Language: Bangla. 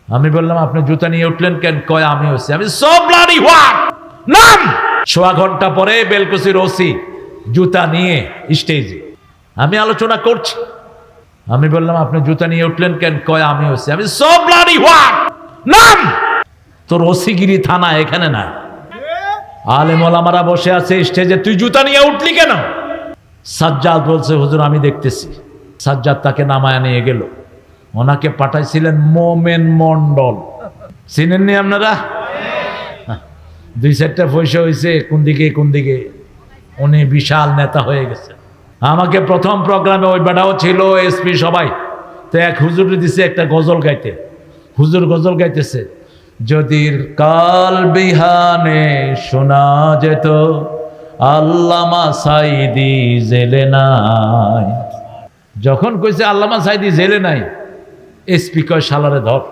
আমি বললাম আপনি জুতা নিয়ে উঠলেন কেন? কয় আমি হচ্ছি। আমি সো ব্লাডি হোয়াট নাম। সোয়া ঘন্টা পরে বেলকুচির ওসি জুতা নিয়ে স্টেজে, আমি আলোচনা করছি। আমি বললাম আপনি জুতা নিয়ে উঠলেন কেন? কয় আমি হচ্ছি। আমি সো ব্লাডি হোয়াট নাম। তোর ওসিগিরি থানা এখানে না, আলেম ওলামারা বসে আছে স্টেজে, তুই জুতা নিয়ে উঠলি কেন? সাজ্জাদ বলছে হুজুর আমি দেখতেছি। সাজ্জাদ তাকে নামায় নিয়ে গেল। ওনাকে পাঠাইছিলেন মোমেন মন্ডল, চিনেননি আপনারা? 2-4টা পয়সা হয়েছে কোন দিকে উনি বিশাল নেতা হয়ে গেছে। আমাকে প্রথম প্রোগ্রামে ওই বেটাও ছিল, এসপি সবাই। তো এক হুজুর দিছে একটা গজল গাইতে। হুজুর গজল গাইতেছে, যদি কাল বিহানে শোনা যেত আল্লামা সাইদি জেলে নাই। যখন কইছে আল্লামা সাইদি জেলে নাই, এসপি কয় শালারে ধর।